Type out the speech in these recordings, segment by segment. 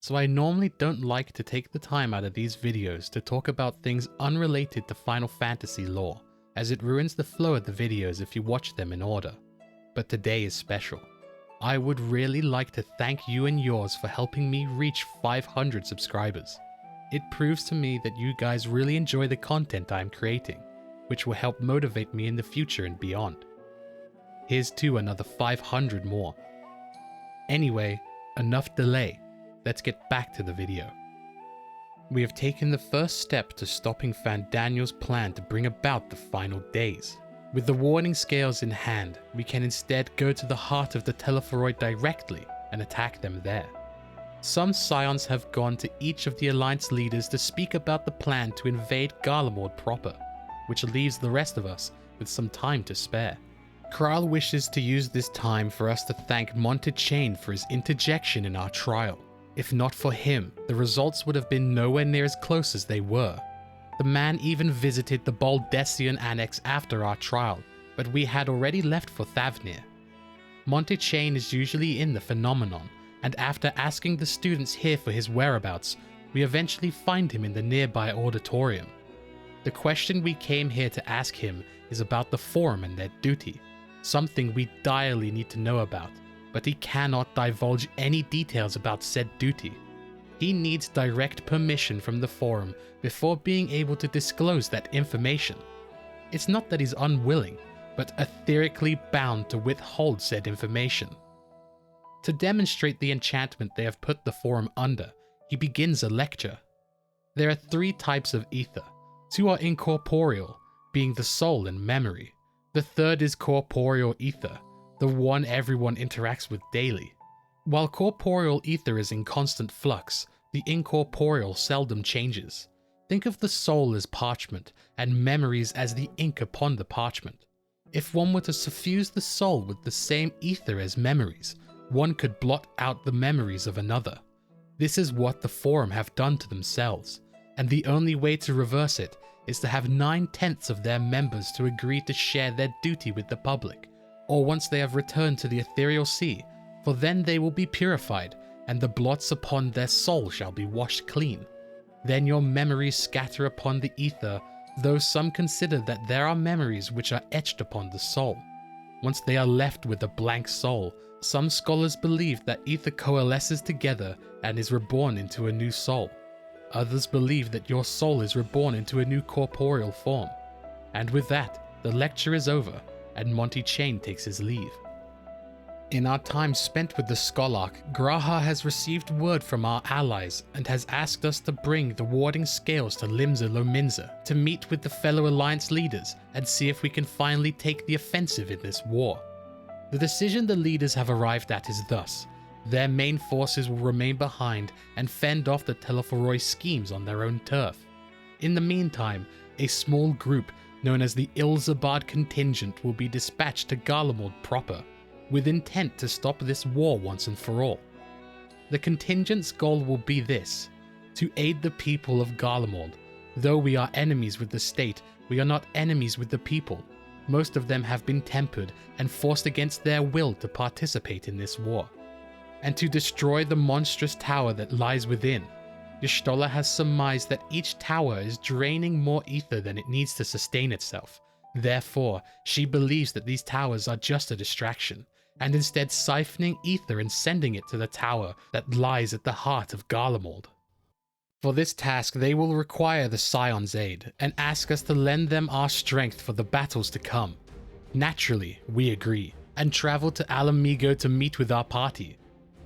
so I normally don't like to take the time out of these videos to talk about things unrelated to Final Fantasy lore, as it ruins the flow of the videos if you watch them in order. But today is special. I would really like to thank you and yours for helping me reach 500 subscribers. It proves to me that you guys really enjoy the content I am creating, which will help motivate me in the future and beyond. Here's to another 500 more. Anyway, enough delay. Let's get back to the video. We have taken the first step to stopping Fandaniel's plan to bring about the final days. With the warning scales in hand, we can instead go to the heart of the Telophoroi directly and attack them there. Some Scions have gone to each of the Alliance leaders to speak about the plan to invade Garlemald proper, which leaves the rest of us with some time to spare. Kral wishes to use this time for us to thank Montechain for his interjection in our trial. If not for him, the results would have been nowhere near as close as they were. The man even visited the Baldessian Annex after our trial, but we had already left for Thavnir. Montechain is usually in the phenomenon, and after asking the students here for his whereabouts, we eventually find him in the nearby auditorium. The question we came here to ask him is about the Forum and their duty, something we direly need to know about, but he cannot divulge any details about said duty. He needs direct permission from the Forum before being able to disclose that information. It's not that he's unwilling, but etherically bound to withhold said information. To demonstrate the enchantment they have put the Forum under, he begins a lecture. There are 3 types of ether. 2 are incorporeal, being the soul and memory. The third is corporeal ether, the one everyone interacts with daily. While corporeal ether is in constant flux, the incorporeal seldom changes. Think of the soul as parchment, and memories as the ink upon the parchment. If one were to suffuse the soul with the same ether as memories, one could blot out the memories of another. This is what the Forum have done to themselves, and the only way to reverse it is to have 9/10 of their members to agree to share their duty with the public, or once they have returned to the ethereal sea, for then they will be purified, and the blots upon their soul shall be washed clean. Then your memories scatter upon the ether, though some consider that there are memories which are etched upon the soul. Once they are left with a blank soul, some scholars believe that ether coalesces together and is reborn into a new soul. Others believe that your soul is reborn into a new corporeal form. And with that, the lecture is over, and Montechain takes his leave. In our time spent with the Scholarch, G'raha has received word from our allies and has asked us to bring the warding scales to Limsa Lominsa to meet with the fellow Alliance leaders and see if we can finally take the offensive in this war. The decision the leaders have arrived at is thus: their main forces will remain behind and fend off the Telophoroi schemes on their own turf. In the meantime, a small group known as the Ilsabard Contingent will be dispatched to Garlemald proper, with intent to stop this war once and for all. The contingent's goal will be this: to aid the people of Garlemald. Though we are enemies with the state, we are not enemies with the people. Most of them have been tempered and forced against their will to participate in this war. And to destroy the monstrous tower that lies within. Y'shtola has surmised that each tower is draining more ether than it needs to sustain itself. Therefore, she believes that these towers are just a distraction, and instead siphoning ether and sending it to the tower that lies at the heart of Garlemald. For this task, they will require the Scions' aid, and ask us to lend them our strength for the battles to come. Naturally, we agree, and travel to Alamigo to meet with our party.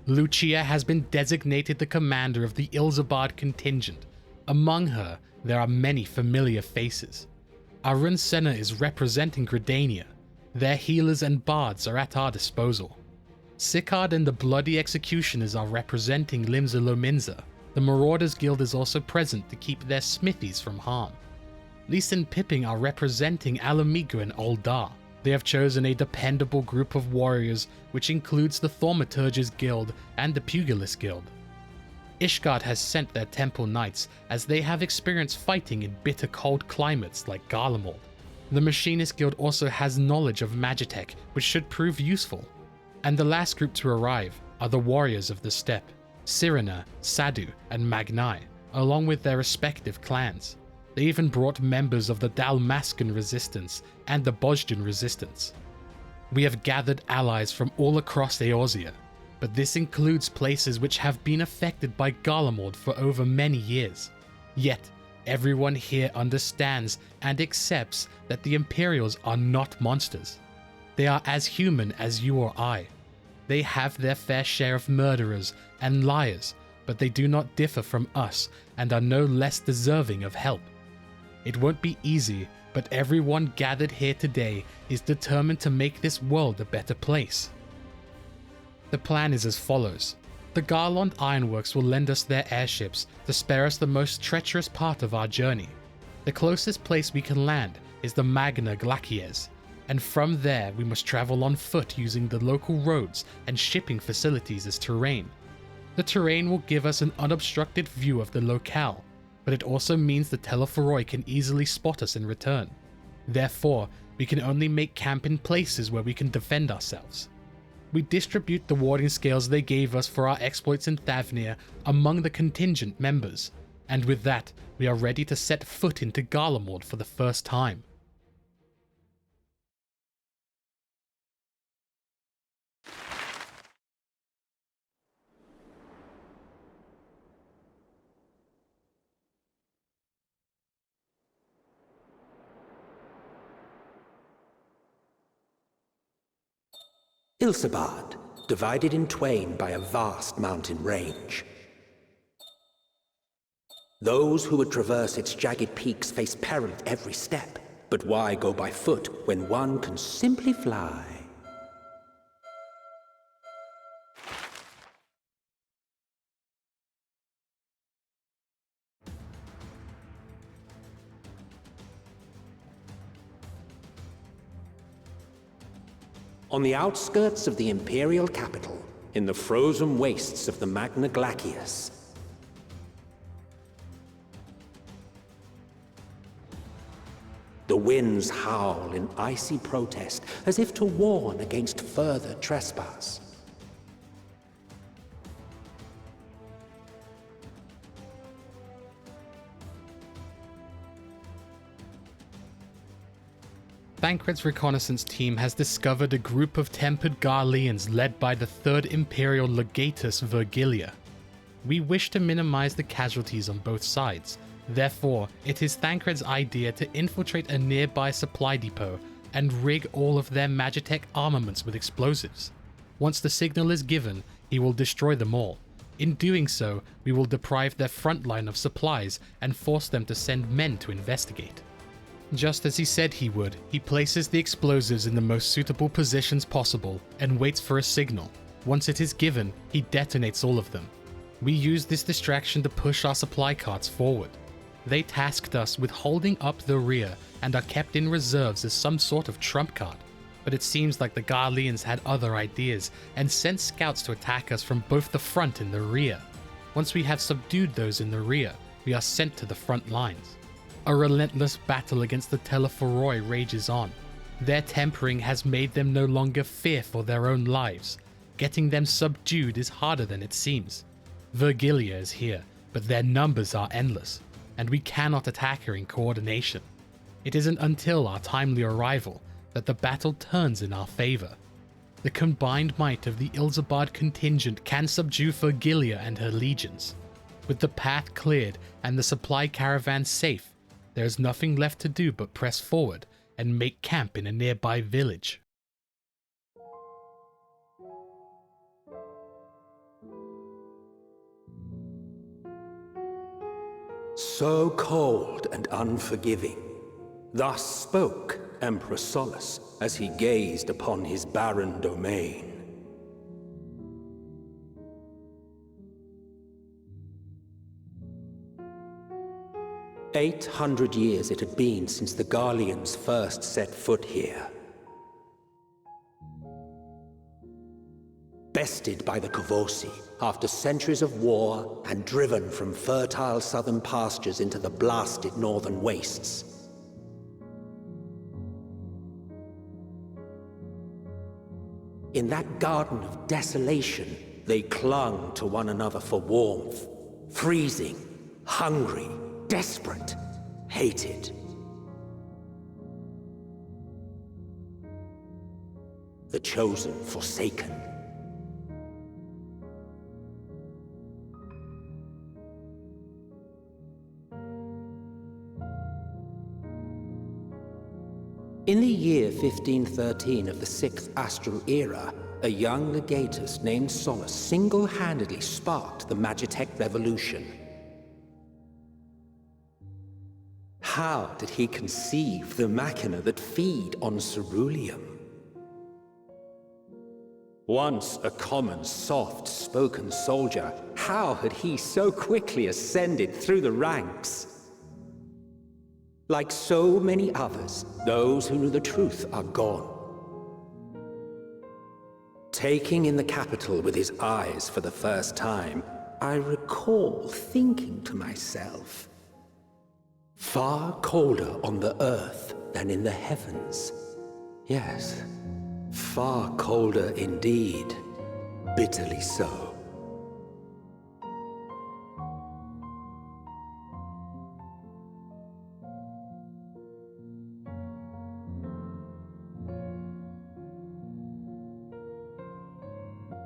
Lucia has been designated the commander of the Ilsabard Contingent. Among her, there are many familiar faces. Arun Senna is representing Gridania. Their healers and bards are at our disposal. Sicard and the Bloody Executioners are representing Limsa Lominsa. The Marauders Guild is also present to keep their smithies from harm. Lys and Pipping are representing Alamigo and Ul'dah. They have chosen a dependable group of warriors, which includes the Thaumaturges Guild and the Pugilist Guild. Ishgard has sent their Temple Knights, as they have experience fighting in bitter cold climates like Garlemald. The Machinist Guild also has knowledge of Magitech, which should prove useful. And the last group to arrive are the Warriors of the Steppe. Cyrena, Sadu, and Magnai, along with their respective clans. They even brought members of the Dalmascan resistance and the Bosjan resistance. We have gathered allies from all across Eorzea, but this includes places which have been affected by Garlemald for over many years. Yet, everyone here understands and accepts that the Imperials are not monsters. They are as human as you or I. They have their fair share of murderers and liars, but they do not differ from us and are no less deserving of help. It won't be easy, but everyone gathered here today is determined to make this world a better place. The plan is as follows. The Garlemald Ironworks will lend us their airships to spare us the most treacherous part of our journey. The closest place we can land is the Magna Glacies, and from there we must travel on foot using the local roads and shipping facilities as terrain. The terrain will give us an unobstructed view of the locale, but it also means the Telophoroi can easily spot us in return. Therefore, we can only make camp in places where we can defend ourselves. We distribute the warding scales they gave us for our exploits in Thavnir among the contingent members, and with that, we are ready to set foot into Garlemald for the first time. Ilsabard, divided in twain by a vast mountain range. Those who would traverse its jagged peaks face peril at every step. But why go by foot when one can simply fly? On the outskirts of the Imperial capital, in the frozen wastes of the Magna Glacies, the winds howl in icy protest, as if to warn against further trespass. Thancred's reconnaissance team has discovered a group of tempered Garleans led by the 3rd Imperial Legatus Virgilia. We wish to minimize the casualties on both sides. Therefore, it is Thancred's idea to infiltrate a nearby supply depot and rig all of their Magitech armaments with explosives. Once the signal is given, he will destroy them all. In doing so, we will deprive their front line of supplies and force them to send men to investigate. Just as he said he would, he places the explosives in the most suitable positions possible and waits for a signal. Once it is given, he detonates all of them. We use this distraction to push our supply carts forward. They tasked us with holding up the rear and are kept in reserves as some sort of trump card. But it seems like the Garleans had other ideas and sent scouts to attack us from both the front and the rear. Once we have subdued those in the rear, we are sent to the front lines. A relentless battle against the Telophoroi rages on. Their tempering has made them no longer fear for their own lives. Getting them subdued is harder than it seems. Virgilia is here, but their numbers are endless, and we cannot attack her in coordination. It isn't until our timely arrival that the battle turns in our favor. The combined might of the Ilsabard Contingent can subdue Virgilia and her legions. With the path cleared and the supply caravan safe, there is nothing left to do but press forward and make camp in a nearby village. So cold and unforgiving. Thus spoke Emperor Solus as he gazed upon his barren domain. 800 years it had been since the Garleans first set foot here. Bested by the Kavosi after centuries of war and driven from fertile southern pastures into the blasted northern wastes. In that garden of desolation, they clung to one another for warmth. Freezing, hungry, desperate, hated. The chosen forsaken. In the year 1513 of the 6th Astral Era, a young legatus named Solace single-handedly sparked the Magitech Revolution. How did he conceive the machina that feed on ceruleum? Once a common, soft-spoken soldier, how had he so quickly ascended through the ranks? Like so many others, those who knew the truth are gone. Taking in the capital with his eyes for the first time, I recall thinking to myself, far colder on the earth than in the heavens. Yes, far colder indeed, bitterly so.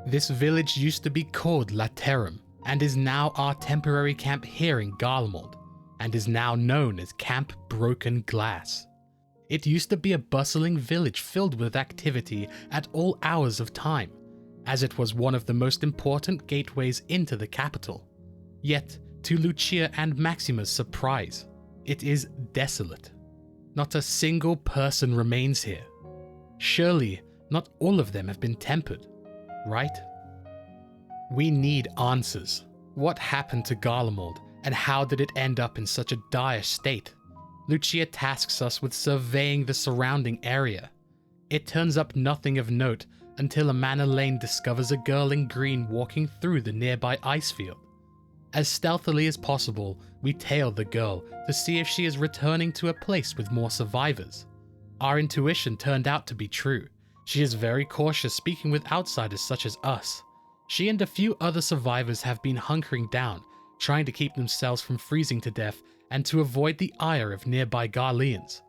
This village used to be called Laterum, and is now our temporary camp here in Garlemald, and is now known as Camp Broken Glass. It used to be a bustling village filled with activity at all hours of time, as it was one of the most important gateways into the capital. Yet, to Lucia and Maxima's surprise, it is desolate. Not a single person remains here. Surely, not all of them have been tempered, right? We need answers. What happened to Garlemald, and how did it end up in such a dire state? Lucia tasks us with surveying the surrounding area. It turns up nothing of note until Amanda Lane discovers a girl in green walking through the nearby ice field. As stealthily as possible, we tail the girl to see if she is returning to a place with more survivors. Our intuition turned out to be true. She is very cautious speaking with outsiders such as us. She and a few other survivors have been hunkering down, trying to keep themselves from freezing to death and to avoid the ire of nearby Garleans.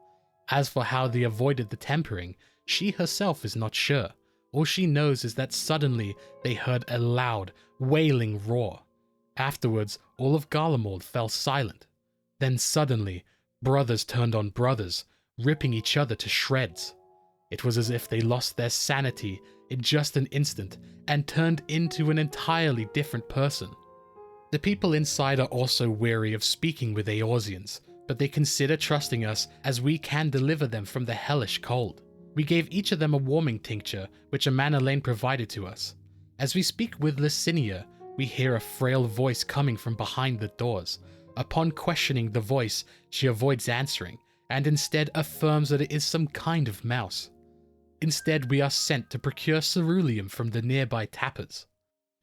As for how they avoided the tempering, she herself is not sure. All she knows is that suddenly they heard a loud, wailing roar. Afterwards, all of Garlemald fell silent. Then suddenly, brothers turned on brothers, ripping each other to shreds. It was as if they lost their sanity in just an instant and turned into an entirely different person. The people inside are also weary of speaking with Eorzeans, but they consider trusting us as we can deliver them from the hellish cold. We gave each of them a warming tincture, which Amanda Lane provided to us. As we speak with Licinia, we hear a frail voice coming from behind the doors. Upon questioning the voice, she avoids answering, and instead affirms that it is some kind of mouse. Instead, we are sent to procure ceruleum from the nearby tappers.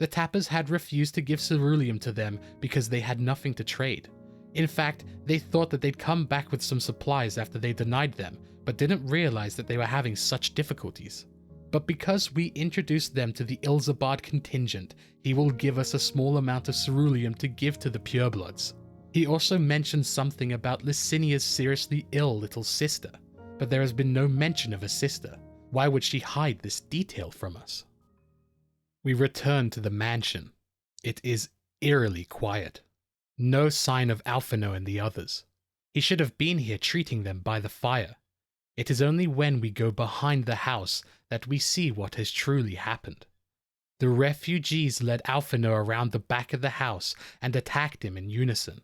The tappers had refused to give ceruleum to them because they had nothing to trade. In fact, they thought that they'd come back with some supplies after they denied them, but didn't realize that they were having such difficulties. But because we introduced them to the Ilsabard Contingent, he will give us a small amount of ceruleum to give to the purebloods. He also mentioned something about Licinia's seriously ill little sister, but there has been no mention of a sister. Why would she hide this detail from us? We return to the mansion. It is eerily quiet. No sign of Alphino and the others. He should have been here treating them by the fire. It is only when we go behind the house that we see what has truly happened. The refugees led Alphino around the back of the house and attacked him in unison.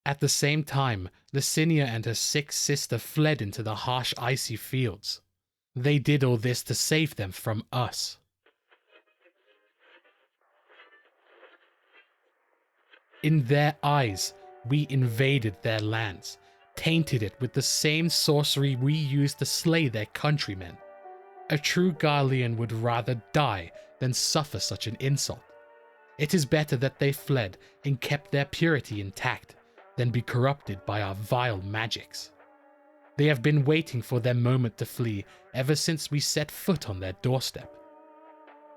At the same time, Licinia and her sick sister fled into the harsh icy fields. They did all this to save them from us. In their eyes, we invaded their lands, tainted it with the same sorcery we used to slay their countrymen. A true Garlean would rather die than suffer such an insult. It is better that they fled and kept their purity intact than be corrupted by our vile magics. They have been waiting for their moment to flee ever since we set foot on their doorstep.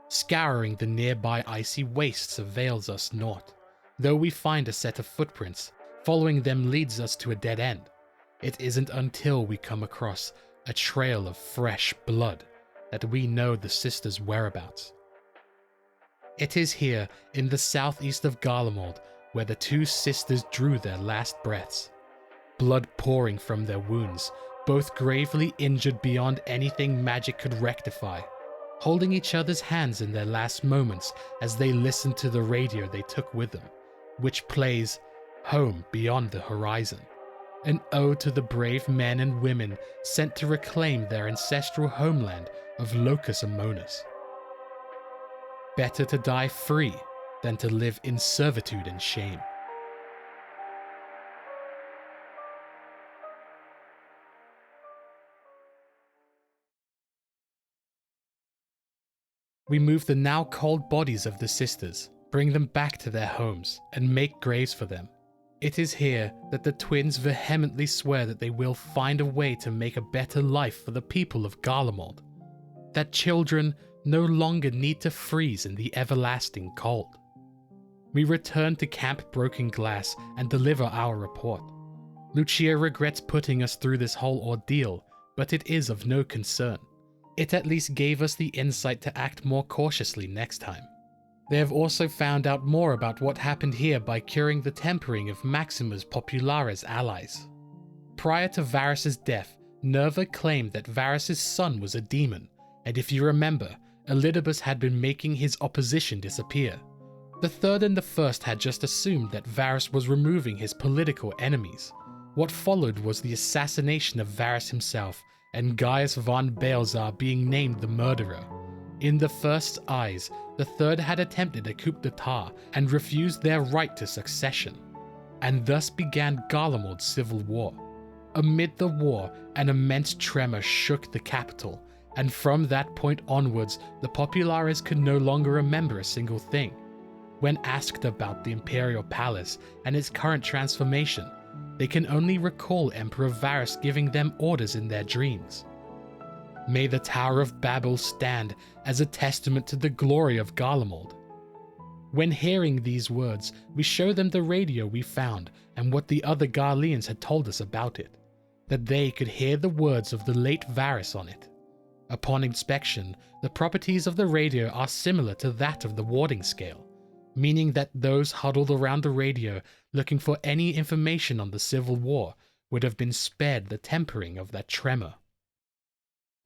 Scouring the nearby icy wastes avails us naught. Though we find a set of footprints, following them leads us to a dead end. It isn't until we come across a trail of fresh blood that we know the sisters' whereabouts. It is here, in the southeast of Garlemald, where the two sisters drew their last breaths. Blood pouring from their wounds, both gravely injured beyond anything magic could rectify, holding each other's hands in their last moments as they listened to the radio they took with them, which plays Home Beyond the Horizon, an ode to the brave men and women sent to reclaim their ancestral homeland of Locus Amonis. Better to die free than to live in servitude and shame. We move the now cold bodies of the sisters, bring them back to their homes, and make graves for them. It is here that the twins vehemently swear that they will find a way to make a better life for the people of Garlemald, that children no longer need to freeze in the everlasting cold. We return to Camp Broken Glass and deliver our report. Lucia regrets putting us through this whole ordeal, but it is of no concern. It at least gave us the insight to act more cautiously next time. They have also found out more about what happened here by curing the tempering of Maximus Popularis' allies. Prior to Varys' death, Nerva claimed that Varys' son was a demon, and if you remember, Elidibus had been making his opposition disappear. The Third and the First had just assumed that Varys was removing his political enemies. What followed was the assassination of Varys himself, and Gaius von Baelzar being named the murderer. In the First's eyes, the Third had attempted a coup d'etat and refused their right to succession, and thus began Garlemald's civil war. Amid the war, an immense tremor shook the capital, and from that point onwards, the Populares could no longer remember a single thing. When asked about the Imperial Palace and its current transformation, they can only recall Emperor Varys giving them orders in their dreams. May the Tower of Babel stand as a testament to the glory of Garlemald. When hearing these words, we show them the radio we found and what the other Garleans had told us about it, that they could hear the words of the late Varys on it. Upon inspection, the properties of the radio are similar to that of the warding scale, meaning that those huddled around the radio looking for any information on the Civil War would have been spared the tempering of that tremor.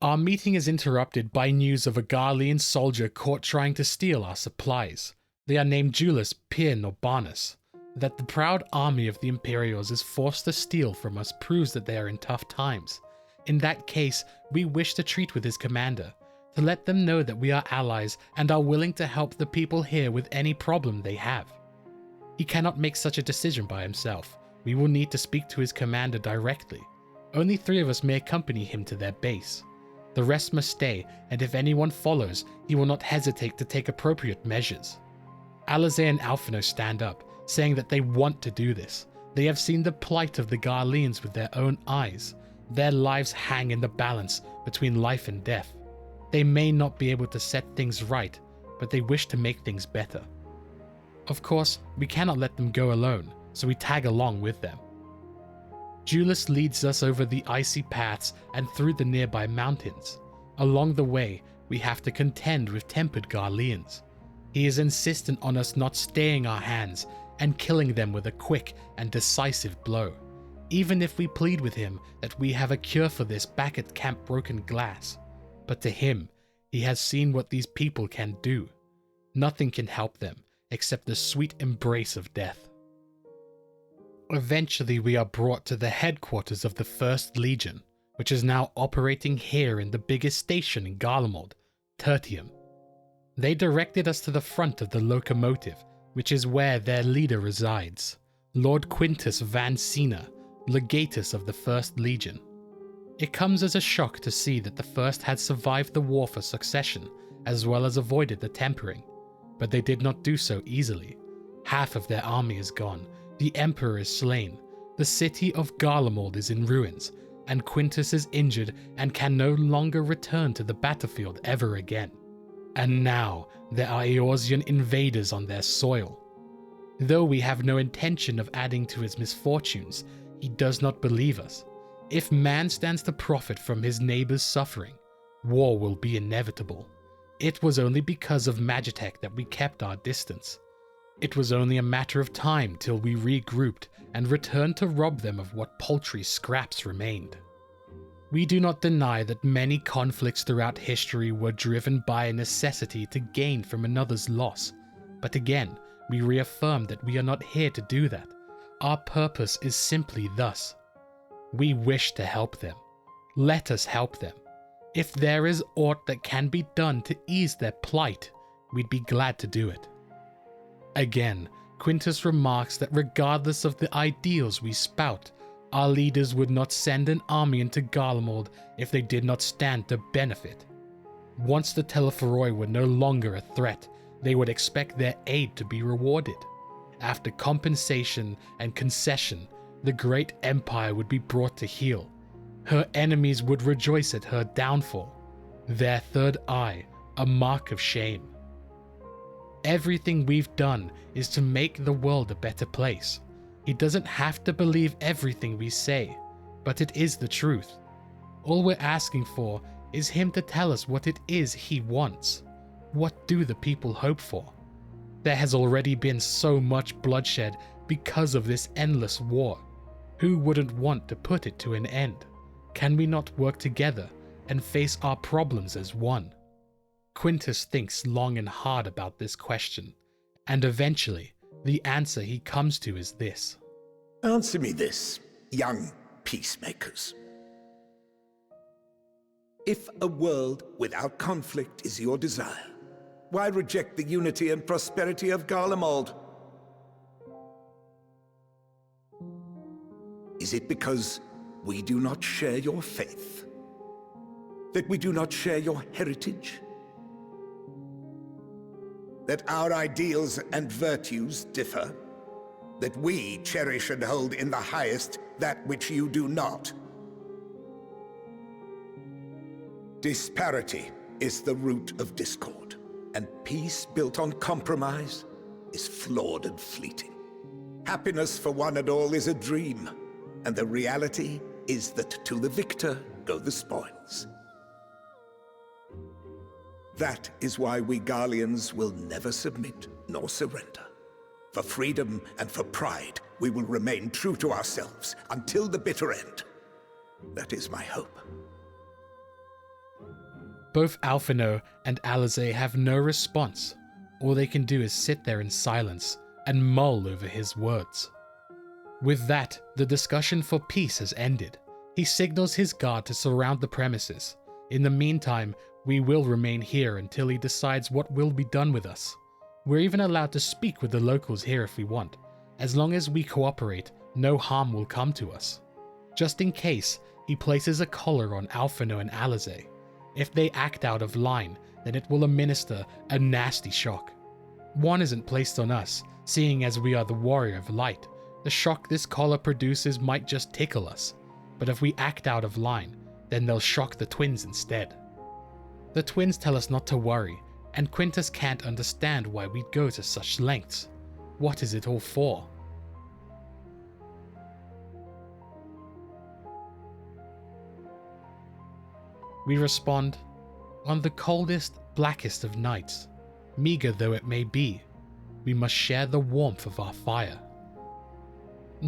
Our meeting is interrupted by news of a Garlean soldier caught trying to steal our supplies. They are named Julius, Pyrn, or Barnus. That the proud army of the Imperials is forced to steal from us proves that they are in tough times. In that case, we wish to treat with his commander, to let them know that we are allies and are willing to help the people here with any problem they have. He cannot make such a decision by himself. We will need to speak to his commander directly. Only 3 of us may accompany him to their base. The rest must stay, and if anyone follows, he will not hesitate to take appropriate measures. Alizé and Alphino stand up, saying that they want to do this. They have seen the plight of the Garleans with their own eyes. Their lives hang in the balance between life and death. They may not be able to set things right, but they wish to make things better. Of course, we cannot let them go alone, so we tag along with them. Julius leads us over the icy paths and through the nearby mountains. Along the way, we have to contend with tempered Garleans. He is insistent on us not staying our hands and killing them with a quick and decisive blow, even if we plead with him that we have a cure for this back at Camp Broken Glass. But to him, he has seen what these people can do. Nothing can help them except the sweet embrace of death. Eventually, we are brought to the headquarters of the 1st Legion, which is now operating here in the biggest station in Garlemald, Tertium. They directed us to the front of the locomotive, which is where their leader resides, Lord Quintus Van Sina, legatus of the 1st Legion. It comes as a shock to see that the 1st had survived the war for succession, as well as avoided the tempering, but they did not do so easily. Half of their army is gone, the Emperor is slain, the city of Garlemald is in ruins, and Quintus is injured and can no longer return to the battlefield ever again. And now there are Eorzean invaders on their soil. Though we have no intention of adding to his misfortunes, he does not believe us. If man stands to profit from his neighbor's suffering, war will be inevitable. It was only because of Magitech that we kept our distance. It was only a matter of time till we regrouped and returned to rob them of what paltry scraps remained. We do not deny that many conflicts throughout history were driven by a necessity to gain from another's loss, but again, we reaffirm that we are not here to do that. Our purpose is simply thus. We wish to help them. Let us help them. If there is aught that can be done to ease their plight, we'd be glad to do it. Again, Quintus remarks that regardless of the ideals we spout, our leaders would not send an army into Garlemald if they did not stand to benefit. Once the Telophoroi were no longer a threat, they would expect their aid to be rewarded. After compensation and concession, the great empire would be brought to heel. Her enemies would rejoice at her downfall. Their third eye, a mark of shame. Everything we've done is to make the world a better place. He doesn't have to believe everything we say, but it is the truth. All we're asking for is him to tell us what it is he wants. What do the people hope for? There has already been so much bloodshed because of this endless war. Who wouldn't want to put it to an end? Can we not work together and face our problems as one? Quintus thinks long and hard about this question, and eventually, the answer he comes to is this. Answer me this, young peacemakers. If a world without conflict is your desire, why reject the unity and prosperity of Garlemald? Is it because we do not share your faith? That we do not share your heritage? That our ideals and virtues differ? That we cherish and hold in the highest that which you do not? Disparity is the root of discord, and peace built on compromise is flawed and fleeting. Happiness for one and all is a dream, and the reality is that to the victor go the spoils. That is why we Garleans will never submit nor surrender. For freedom and for pride, we will remain true to ourselves until the bitter end. That is my hope. Both Alphino and Alisaie have no response. All they can do is sit there in silence and mull over his words. With that, the discussion for peace has ended. He signals his guard to surround the premises. In the meantime, we will remain here until he decides what will be done with us. We're even allowed to speak with the locals here if we want. As long as we cooperate, no harm will come to us. Just in case, he places a collar on Alphino and Alisaie. If they act out of line, then it will administer a nasty shock. One isn't placed on us, seeing as we are the warrior of light. The shock this collar produces might just tickle us, but if we act out of line, then they'll shock the twins instead. The twins tell us not to worry, and Quintus can't understand why we'd go to such lengths. What is it all for? We respond, on the coldest, blackest of nights, meager though it may be, we must share the warmth of our fire.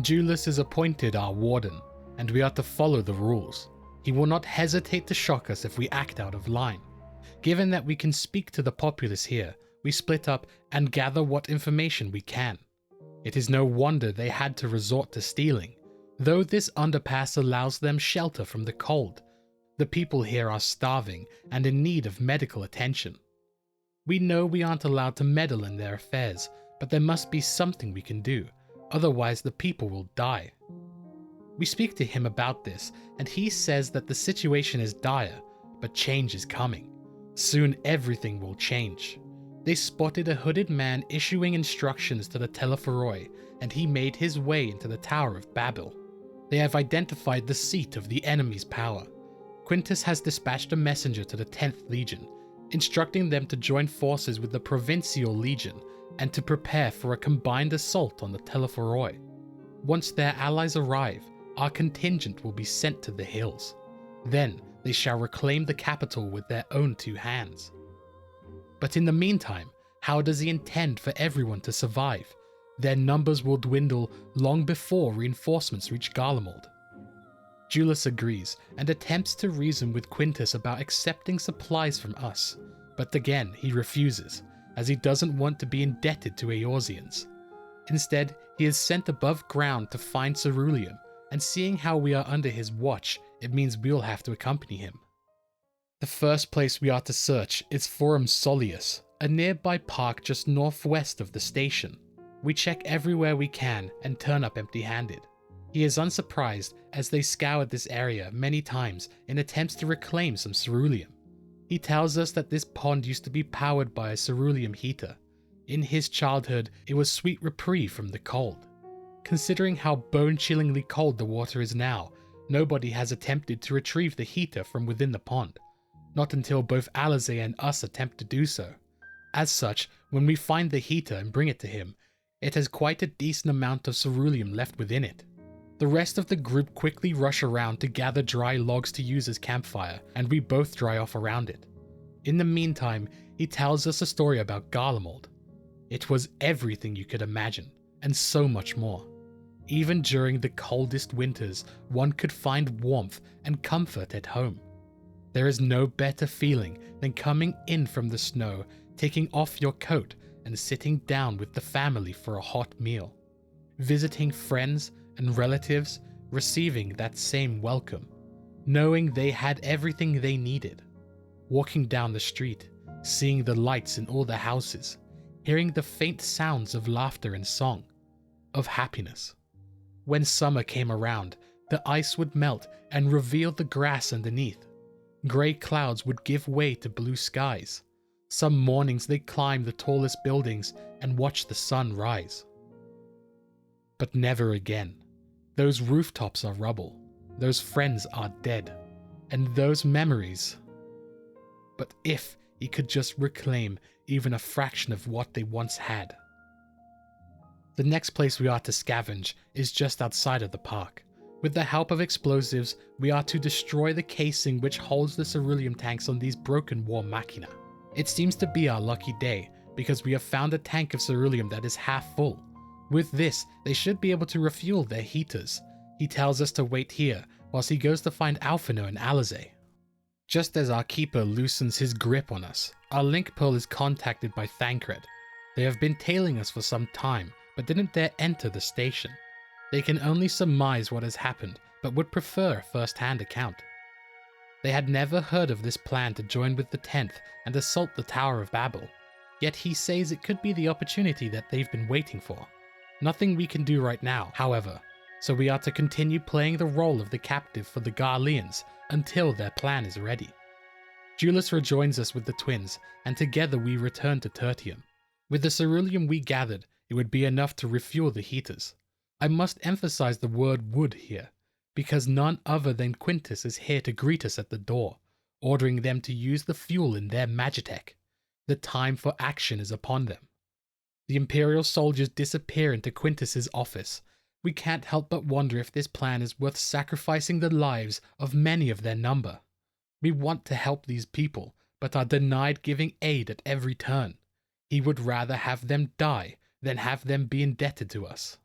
Julius is appointed our warden, and we are to follow the rules. He will not hesitate to shock us if we act out of line. Given that we can speak to the populace here, we split up and gather what information we can. It is no wonder they had to resort to stealing. Though this underpass allows them shelter from the cold, the people here are starving and in need of medical attention. We know we aren't allowed to meddle in their affairs, but there must be something we can do, otherwise the people will die. We speak to him about this, and he says that the situation is dire, but change is coming. Soon everything will change. They spotted a hooded man issuing instructions to the Telophoroi, and he made his way into the Tower of Babel. They have identified the seat of the enemy's power. Quintus has dispatched a messenger to the 10th Legion, instructing them to join forces with the Provincial Legion and to prepare for a combined assault on the Telophoroi. Once their allies arrive, our contingent will be sent to the hills. Then they shall reclaim the capital with their own two hands. But in the meantime, how does he intend for everyone to survive? Their numbers will dwindle long before reinforcements reach Garlemald. Julius agrees and attempts to reason with Quintus about accepting supplies from us, but again he refuses, as he doesn't want to be indebted to Eorzeans. Instead, he is sent above ground to find Ceruleum, and seeing how we are under his watch, it means we'll have to accompany him. The first place we are to search is Forum Solius, a nearby park just northwest of the station. We check everywhere we can and turn up empty-handed. He is unsurprised as they scoured this area many times in attempts to reclaim some ceruleum. He tells us that this pond used to be powered by a ceruleum heater. In his childhood, it was sweet reprieve from the cold. Considering how bone-chillingly cold the water is now, nobody has attempted to retrieve the heater from within the pond. Not until both Alisaie and us attempt to do so. As such, when we find the heater and bring it to him, it has quite a decent amount of ceruleum left within it. The rest of the group quickly rush around to gather dry logs to use as campfire, and we both dry off around it. In the meantime, he tells us a story about Garlemald. It was everything you could imagine, and so much more. Even during the coldest winters, one could find warmth and comfort at home. There is no better feeling than coming in from the snow, taking off your coat, and sitting down with the family for a hot meal. Visiting friends and relatives, receiving that same welcome, knowing they had everything they needed. Walking down the street, seeing the lights in all the houses, hearing the faint sounds of laughter and song, of happiness. When summer came around, the ice would melt and reveal the grass underneath. Grey clouds would give way to blue skies. Some mornings they climbed the tallest buildings and watched the sun rise. But never again. Those rooftops are rubble, those friends are dead, and those memories. But if he could just reclaim even a fraction of what they once had. The next place we are to scavenge is just outside of the park. With the help of explosives, we are to destroy the casing which holds the ceruleum tanks on these broken war machina. It seems to be our lucky day, because we have found a tank of ceruleum that is half full. With this, they should be able to refuel their heaters. He tells us to wait here, whilst he goes to find Alphino and Alisaie. Just as our keeper loosens his grip on us, our link pearl is contacted by Thancred. They have been tailing us for some time, but didn't dare enter the station. They can only surmise what has happened, but would prefer a first-hand account. They had never heard of this plan to join with the 10th and assault the Tower of Babel, yet he says it could be the opportunity that they've been waiting for. Nothing we can do right now, however, so we are to continue playing the role of the captive for the Garleans until their plan is ready. Julius rejoins us with the twins, and together we return to Tertium. With the ceruleum we gathered, it would be enough to refuel the heaters. I must emphasize the word would here, because none other than Quintus is here to greet us at the door, ordering them to use the fuel in their magitech. The time for action is upon them. The Imperial soldiers disappear into Quintus's office. We can't help but wonder if this plan is worth sacrificing the lives of many of their number. We want to help these people, but are denied giving aid at every turn. He would rather have them die than have them be indebted to us.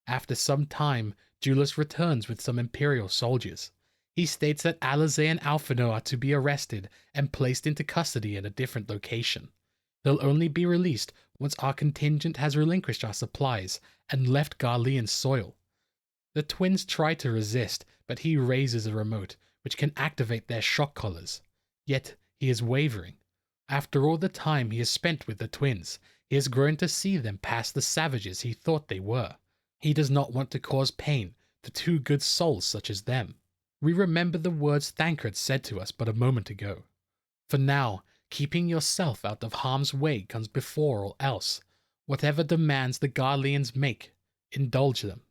After some time, Julius returns with some Imperial soldiers. He states that Alisaie and Alphino are to be arrested and placed into custody in a different location. They'll only be released once our contingent has relinquished our supplies and left Garlean soil. The twins try to resist, but he raises a remote, which can activate their shock collars. Yet he is wavering. After all the time he has spent with the twins, he has grown to see them past the savages he thought they were. He does not want to cause pain to two good souls such as them. We remember the words Thancred said to us but a moment ago. For now, keeping yourself out of harm's way comes before all else. Whatever demands the Garleans make, indulge them.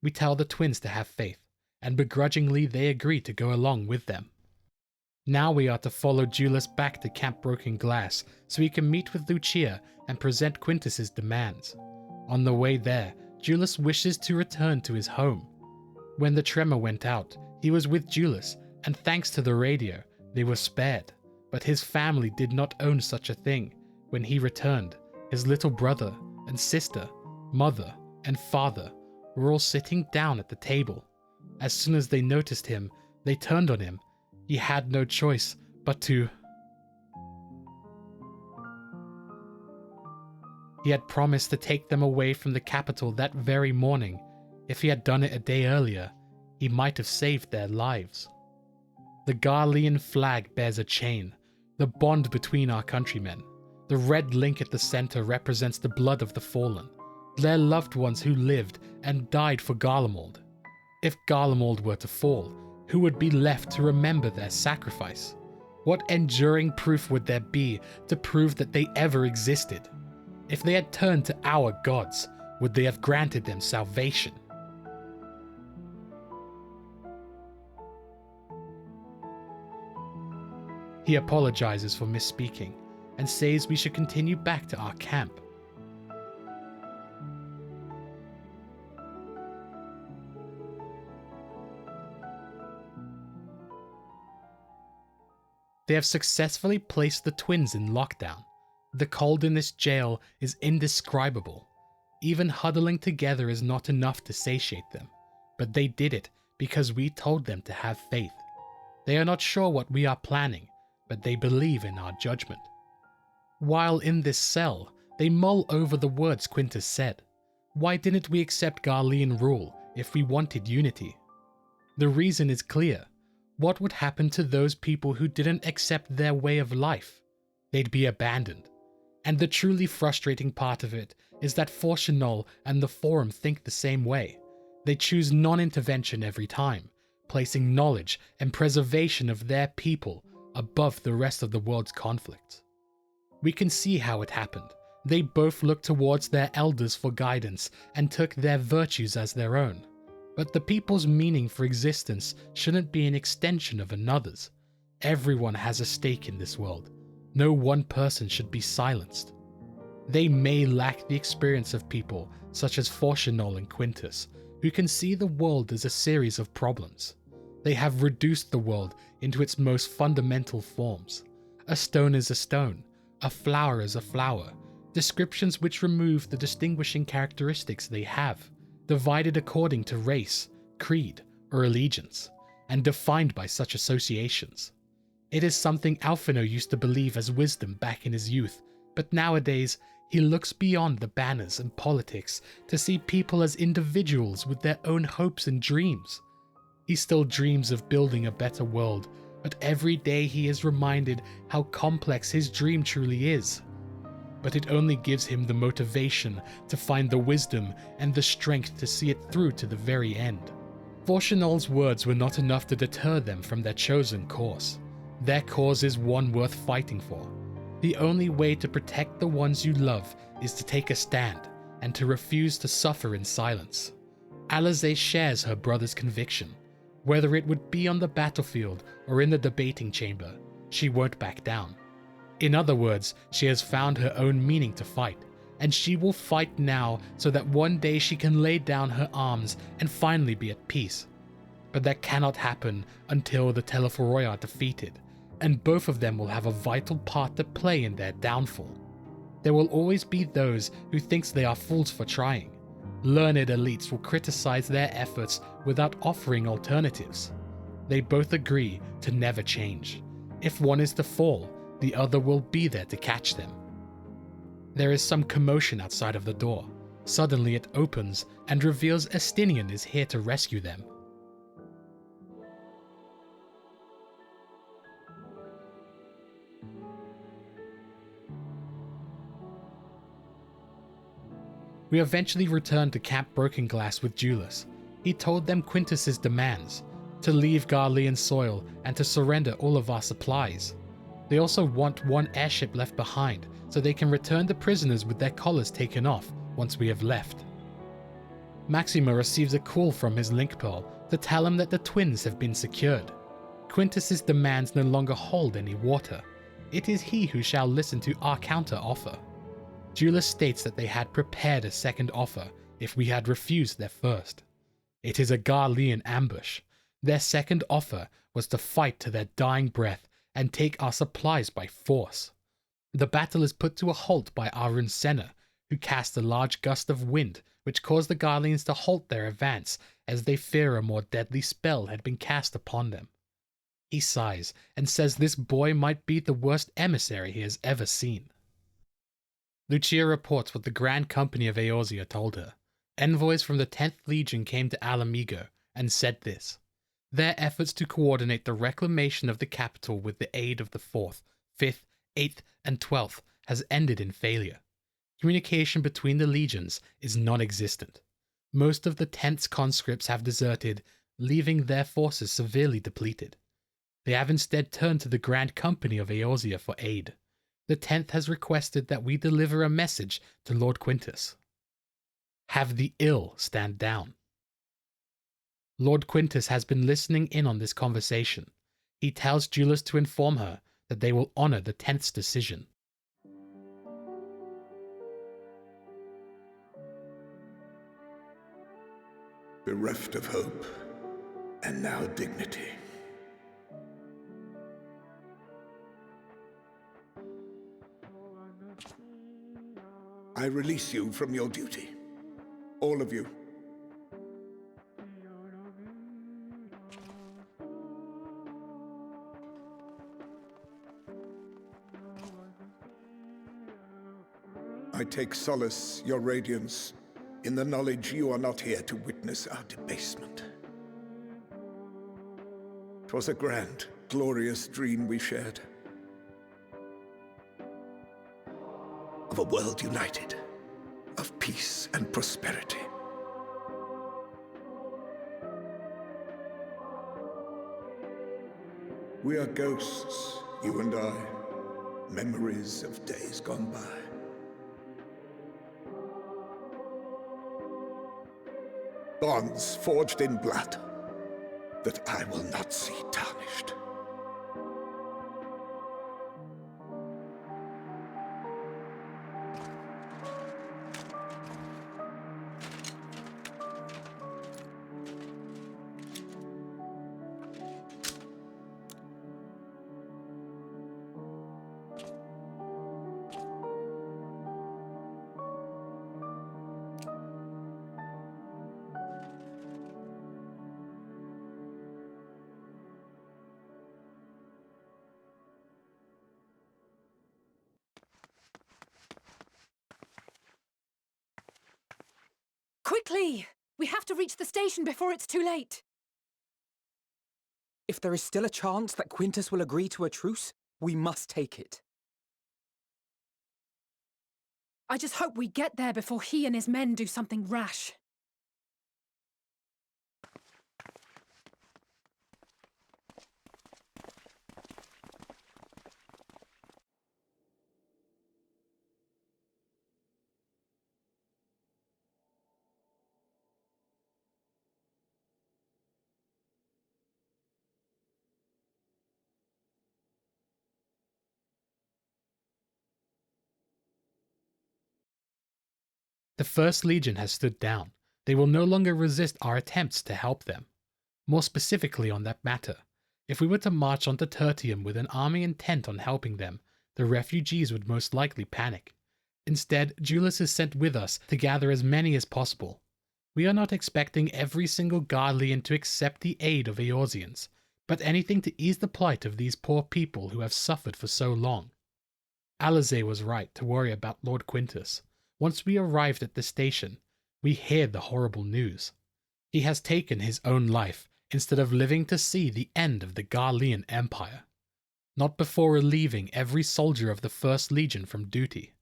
We tell the twins to have faith, and begrudgingly they agree to go along with them. Now we are to follow Julius back to Camp Broken Glass so he can meet with Lucia and present Quintus's demands. On the way there, Julius wishes to return to his home. When the tremor went out, he was with Julius, and thanks to the radio, they were spared. But his family did not own such a thing. When he returned, his little brother and sister, mother and father were all sitting down at the table. As soon as they noticed him, they turned on him. He had no choice but to... He had promised to take them away from the capital that very morning. If he had done it a day earlier, he might have saved their lives. The Garlean flag bears a chain, the bond between our countrymen. The red link at the center represents the blood of the fallen, their loved ones who lived and died for Garlemald. If Garlemald were to fall, who would be left to remember their sacrifice? What enduring proof would there be to prove that they ever existed? If they had turned to our gods, would they have granted them salvation? He apologizes for misspeaking and says we should continue back to our camp. They have successfully placed the twins in lockdown. The cold in this jail is indescribable. Even huddling together is not enough to satiate them, but they did it because we told them to have faith. They are not sure what we are planning, but they believe in our judgment. While in this cell, they mull over the words Quintus said. Why didn't we accept Garlean rule if we wanted unity? The reason is clear. What would happen to those people who didn't accept their way of life? They'd be abandoned. And the truly frustrating part of it is that Fandaniel and the Forum think the same way. They choose non-intervention every time, placing knowledge and preservation of their people above the rest of the world's conflicts. We can see how it happened. They both looked towards their elders for guidance and took their virtues as their own. But the people's meaning for existence shouldn't be an extension of another's. Everyone has a stake in this world. No one person should be silenced. They may lack the experience of people such as Fandaniel and Quintus, who can see the world as a series of problems. They have reduced the world into its most fundamental forms. A stone is a stone, a flower is a flower, descriptions which remove the distinguishing characteristics they have, divided according to race, creed, or allegiance, and defined by such associations. It is something Alphino used to believe as wisdom back in his youth, but nowadays he looks beyond the banners and politics to see people as individuals with their own hopes and dreams. He still dreams of building a better world, but every day he is reminded how complex his dream truly is. But it only gives him the motivation to find the wisdom and the strength to see it through to the very end. Fandaniel's words were not enough to deter them from their chosen course. Their cause is one worth fighting for. The only way to protect the ones you love is to take a stand and to refuse to suffer in silence. Alize shares her brother's conviction. Whether it would be on the battlefield or in the debating chamber, she won't back down. In other words, she has found her own meaning to fight, and she will fight now so that one day she can lay down her arms and finally be at peace. But that cannot happen until the Telophoroi are defeated, and both of them will have a vital part to play in their downfall. There will always be those who think they are fools for trying. Learned elites will criticize their efforts without offering alternatives. They both agree to never change. If one is to fall, the other will be there to catch them. There is some commotion outside of the door. Suddenly it opens and reveals Estinian is here to rescue them. We eventually returned to Camp Broken Glass with Julius. He told them Quintus's demands, to leave Garlean soil and to surrender all of our supplies. They also want one airship left behind so they can return the prisoners with their collars taken off once we have left. Maxima receives a call from his link pearl to tell him that the twins have been secured. Quintus's demands no longer hold any water. It is he who shall listen to our counter-offer. Julius states that they had prepared a second offer if we had refused their first. It is a Garlean ambush. Their second offer was to fight to their dying breath and take our supplies by force. The battle is put to a halt by Arun Senna, who cast a large gust of wind which caused the Garleans to halt their advance as they fear a more deadly spell had been cast upon them. He sighs and says this boy might be the worst emissary he has ever seen. Lucia reports what the Grand Company of Eorzea told her. Envoys from the 10th Legion came to Alamigo and said this. Their efforts to coordinate the reclamation of the capital with the aid of the 4th, 5th, 8th, and 12th has ended in failure. Communication between the legions is non-existent. Most of the 10th's conscripts have deserted, leaving their forces severely depleted. They have instead turned to the Grand Company of Eorzea for aid. The 10th has requested that we deliver a message to Lord Quintus. Have the ill stand down. Lord Quintus has been listening in on this conversation. He tells Julius to inform her that they will honor the 10th's decision. Bereft of hope, and now dignity. I release you from your duty. All of you. I take solace, your radiance, in the knowledge you are not here to witness our debasement. 'Twas a grand, glorious dream we shared. Of a world united, of peace and prosperity. We are ghosts, you and I, memories of days gone by. Bonds forged in blood that I will not see tarnished. Quickly! We have to reach the station before it's too late. If there is still a chance that Quintus will agree to a truce, we must take it. I just hope we get there before he and his men do something rash. The First Legion has stood down. They will no longer resist our attempts to help them. More specifically on that matter, if we were to march onto Tertium with an army intent on helping them, the refugees would most likely panic. Instead, Julius is sent with us to gather as many as possible. We are not expecting every single Garlean to accept the aid of Eorzeans, but anything to ease the plight of these poor people who have suffered for so long. Alisaie was right to worry about Lord Quintus. Once we arrived at the station, we heard the horrible news. He has taken his own life instead of living to see the end of the Garlean Empire. Not before relieving every soldier of the First Legion from duty.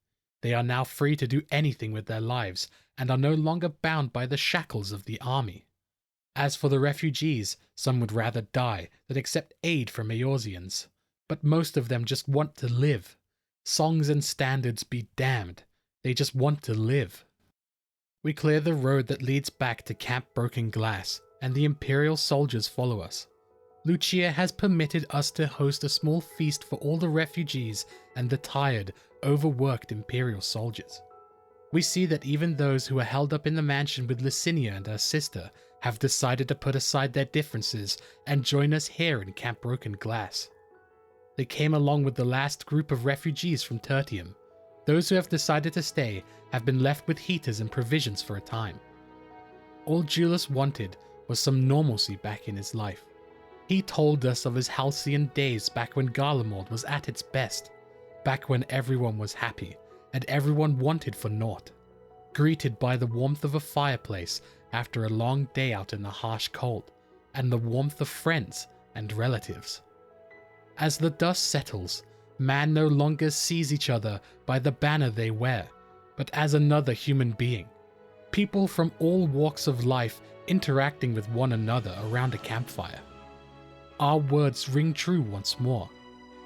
They are now free to do anything with their lives and are no longer bound by the shackles of the army. As for the refugees, some would rather die than accept aid from Eorzeans, but most of them just want to live. Songs and standards be damned. They just want to live. We clear the road that leads back to Camp Broken Glass, and the Imperial soldiers follow us. Lucia has permitted us to host a small feast for all the refugees and the tired, overworked Imperial soldiers. We see that even those who are held up in the mansion with Licinia and her sister have decided to put aside their differences and join us here in Camp Broken Glass. They came along with the last group of refugees from Tertium. Those who have decided to stay have been left with heaters and provisions for a time. All Julius wanted was some normalcy back in his life. He told us of his halcyon days back when Garlemald was at its best, back when everyone was happy and everyone wanted for naught, greeted by the warmth of a fireplace after a long day out in the harsh cold, and the warmth of friends and relatives. As the dust settles, man no longer sees each other by the banner they wear, but as another human being. People from all walks of life interacting with one another around a campfire. Our words ring true once more.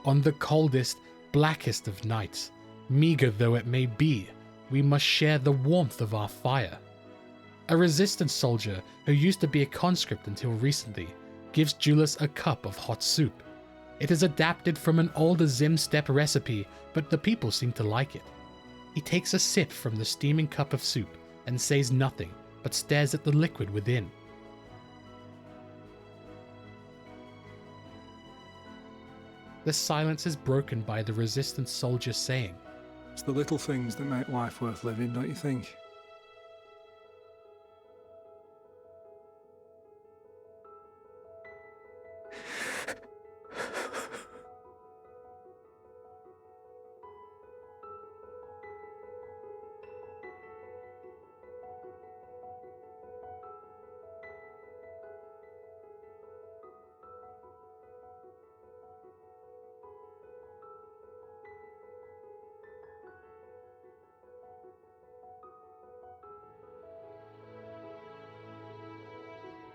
On the coldest, blackest of nights, meager though it may be, we must share the warmth of our fire. A resistance soldier who used to be a conscript until recently gives Julius a cup of hot soup. It is adapted from an older Zimstep recipe, but the people seem to like it. He takes a sip from the steaming cup of soup and says nothing, but stares at the liquid within. The silence is broken by the resistance soldier saying, "It's the little things that make life worth living, don't you think?"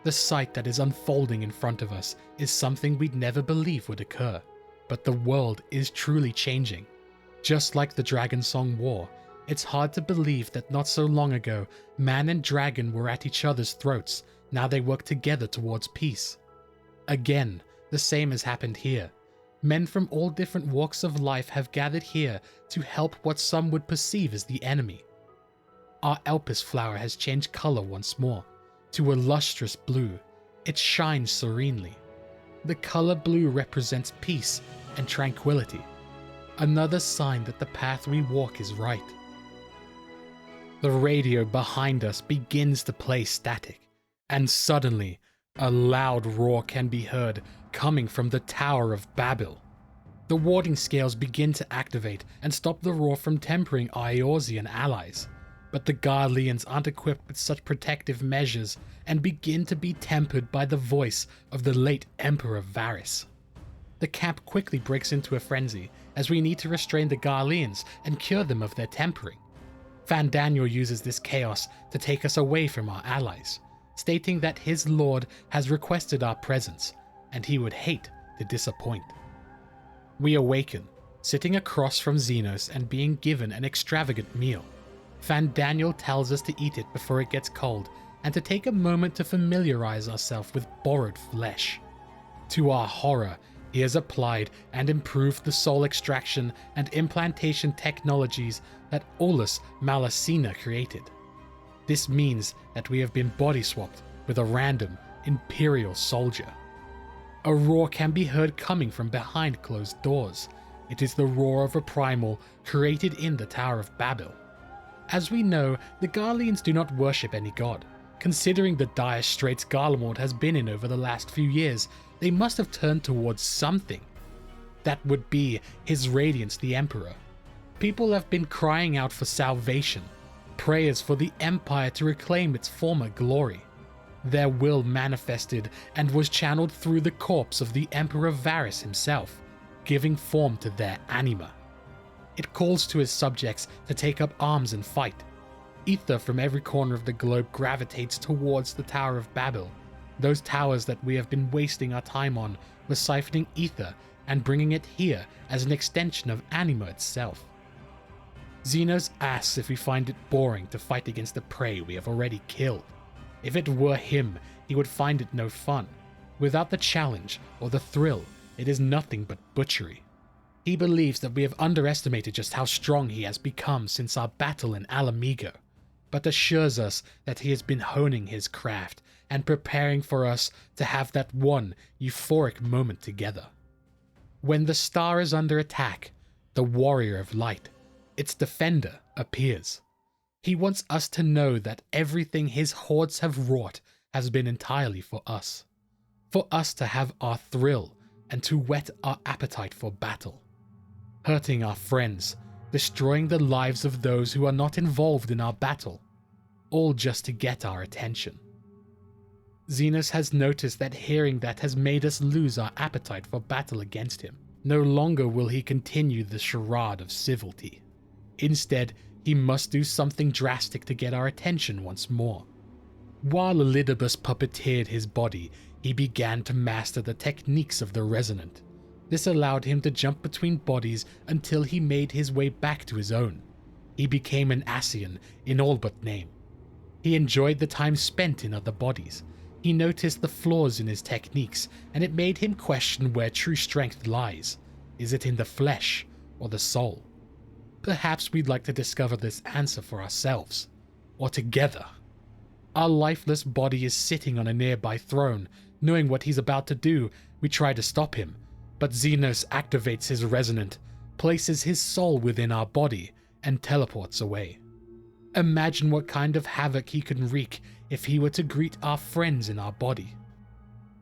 The sight that is unfolding in front of us is something we'd never believe would occur, but the world is truly changing. Just like the Dragon Song War, it's hard to believe that not so long ago, man and dragon were at each other's throats. Now they work together towards peace. Again, the same has happened here. Men from all different walks of life have gathered here to help what some would perceive as the enemy. Our Elpis flower has changed color once more, to a lustrous blue. It shines serenely. The color blue represents peace and tranquility, another sign that the path we walk is right. The radio behind us begins to play static, and suddenly, a loud roar can be heard coming from the Tower of Babel. The warding scales begin to activate and stop the roar from tempering our Eorzean allies. But the Garleans aren't equipped with such protective measures and begin to be tempered by the voice of the late Emperor Varys. The camp quickly breaks into a frenzy as we need to restrain the Garleans and cure them of their tempering. Fandaniel uses this chaos to take us away from our allies, stating that his lord has requested our presence and he would hate to disappoint. We awaken, sitting across from Xenos and being given an extravagant meal. Fandaniel tells us to eat it before it gets cold and to take a moment to familiarize ourselves with borrowed flesh. To our horror, he has applied and improved the soul extraction and implantation technologies that Olus Malacina created. This means that we have been body swapped with a random Imperial soldier. A roar can be heard coming from behind closed doors. It is the roar of a primal created in the Tower of Babel. As we know, the Garleans do not worship any god. Considering the dire straits Garlemald has been in over the last few years, they must have turned towards something. That would be His Radiance the Emperor. People have been crying out for salvation, prayers for the Empire to reclaim its former glory. Their will manifested and was channeled through the corpse of the Emperor Varys himself, giving form to their anima. It calls to his subjects to take up arms and fight. Ether from every corner of the globe gravitates towards the Tower of Babel. Those towers that we have been wasting our time on were siphoning ether and bringing it here as an extension of anima itself. Xenos asks if we find it boring to fight against the prey we have already killed. If it were him, he would find it no fun. Without the challenge or the thrill, it is nothing but butchery. He believes that we have underestimated just how strong he has become since our battle in Alamigo, but assures us that he has been honing his craft and preparing for us to have that one euphoric moment together. When the star is under attack, the warrior of light, its defender, appears. He wants us to know that everything his hordes have wrought has been entirely for us to have our thrill and to whet our appetite for battle. Hurting our friends, destroying the lives of those who are not involved in our battle, all just to get our attention. Xenos has noticed that hearing that has made us lose our appetite for battle against him. No longer will he continue the charade of civility. Instead, he must do something drastic to get our attention once more. While Elidibus puppeteered his body, he began to master the techniques of the Resonant. This allowed him to jump between bodies until he made his way back to his own. He became an Ascian in all but name. He enjoyed the time spent in other bodies. He noticed the flaws in his techniques, and it made him question where true strength lies. Is it in the flesh or the soul? Perhaps we'd like to discover this answer for ourselves, or together. Our lifeless body is sitting on a nearby throne. Knowing what he's about to do, we try to stop him, but Xenos activates his resonant, places his soul within our body, and teleports away. Imagine what kind of havoc he can wreak if he were to greet our friends in our body.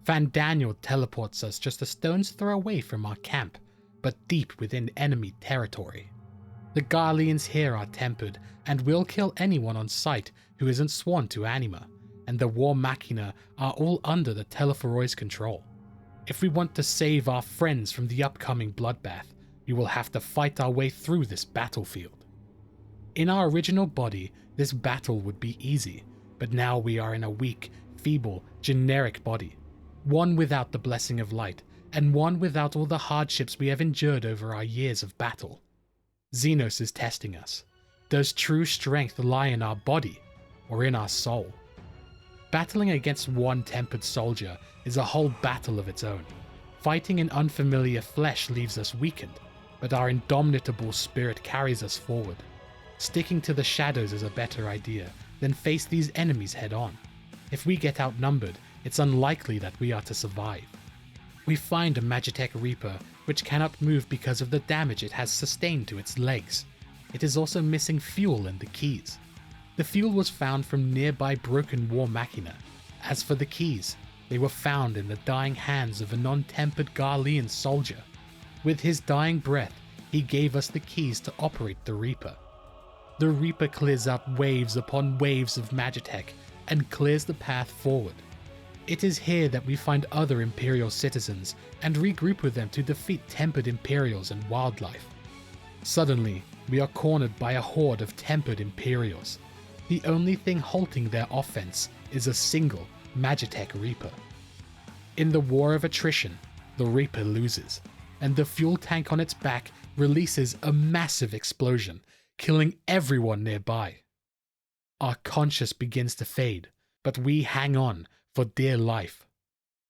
Fandaniel teleports us just a stone's throw away from our camp, but deep within enemy territory. The Garleans here are tempered and will kill anyone on sight who isn't sworn to anima, and the War Machina are all under the Telophoroi's control. If we want to save our friends from the upcoming bloodbath, we will have to fight our way through this battlefield. In our original body, this battle would be easy, but now we are in a weak, feeble, generic body. One without the blessing of light, and one without all the hardships we have endured over our years of battle. Xenos is testing us. Does true strength lie in our body, or in our soul? Battling against one tempered soldier is a whole battle of its own. Fighting in unfamiliar flesh leaves us weakened, but our indomitable spirit carries us forward. Sticking to the shadows is a better idea than face these enemies head on. If we get outnumbered, it's unlikely that we are to survive. We find a Magitech Reaper which cannot move because of the damage it has sustained to its legs. It is also missing fuel and the keys. The fuel was found from nearby broken War Machina. As for the keys, they were found in the dying hands of a non-tempered Garlean soldier. With his dying breath, he gave us the keys to operate the Reaper. The Reaper clears out waves upon waves of Magitech and clears the path forward. It is here that we find other Imperial citizens and regroup with them to defeat tempered Imperials and wildlife. Suddenly, we are cornered by a horde of tempered Imperials. The only thing halting their offense is a single Magitech Reaper. In the war of attrition, the Reaper loses, and the fuel tank on its back releases a massive explosion, killing everyone nearby. Our conscience begins to fade, but we hang on for dear life.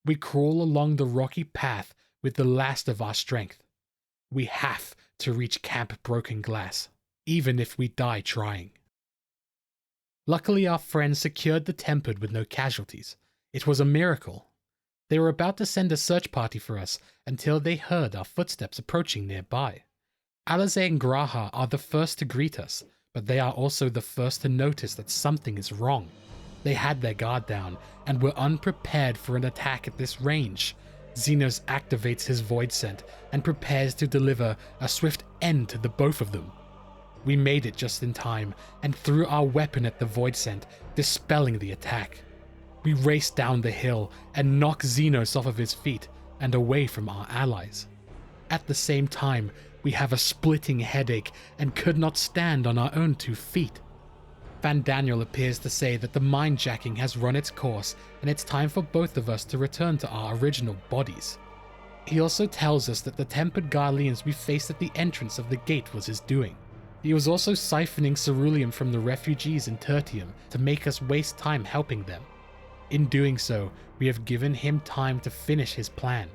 We crawl along the rocky path with the last of our strength. We have to reach Camp Broken Glass, even if we die trying. Luckily, our friends secured the Tempered with no casualties. It was a miracle. They were about to send a search party for us until they heard our footsteps approaching nearby. Alize and Graha are the first to greet us, but they are also the first to notice that something is wrong. They had their guard down and were unprepared for an attack at this range. Xenos activates his Void Scent and prepares to deliver a swift end to the both of them. We made it just in time and threw our weapon at the Void Scent, dispelling the attack. We race down the hill and knock Xenos off of his feet and away from our allies. At the same time, we have a splitting headache and could not stand on our own 2 feet. Fandaniel appears to say that the mind-jacking has run its course and it's time for both of us to return to our original bodies. He also tells us that the tempered Garleans we faced at the entrance of the gate was his doing. He was also siphoning ceruleum from the refugees in Tertium to make us waste time helping them. In doing so, we have given him time to finish his plan.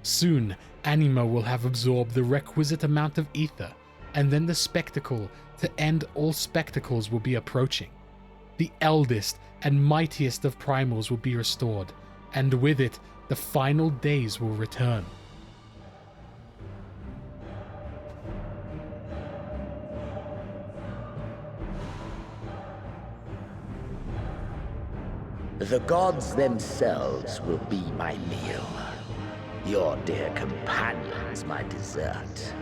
Soon, Anima will have absorbed the requisite amount of ether, and then the spectacle to end all spectacles will be approaching. The eldest and mightiest of primals will be restored, and with it, the final days will return. The gods themselves will be my meal. Your dear companions my dessert.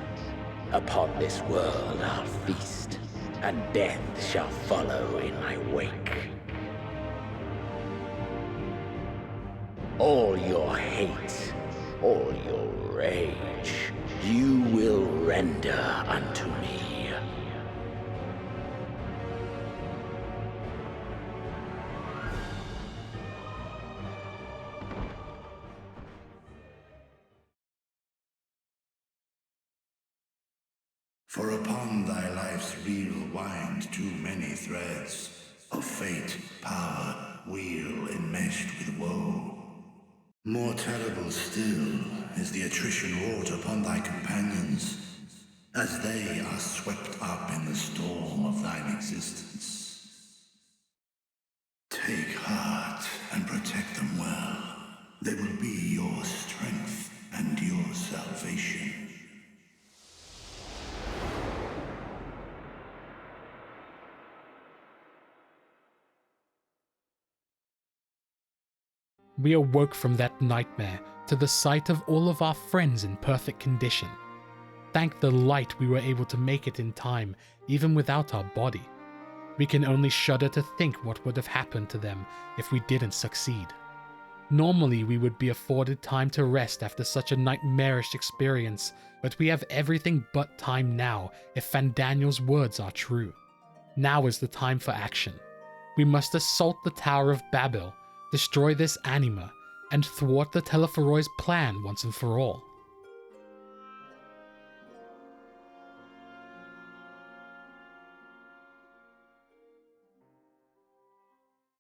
Upon this world I'll feast, and death shall follow in my wake. All your hate, all your rage, you will render unto me. For upon thy life's reel wind too many threads of fate, power, weal enmeshed with woe. More terrible still is the attrition wrought upon thy companions, as they are swept up in the storm of thine existence. Take heart and protect them well. They will be your strength and your salvation. We awoke from that nightmare to the sight of all of our friends in perfect condition. Thank the light we were able to make it in time, even without our body. We can only shudder to think what would have happened to them if we didn't succeed. Normally we would be afforded time to rest after such a nightmarish experience, but we have everything but time now if Fandaniel's words are true. Now is the time for action. We must assault the Tower of Babel, destroy this Anima, and thwart the Telophoroi's plan once and for all.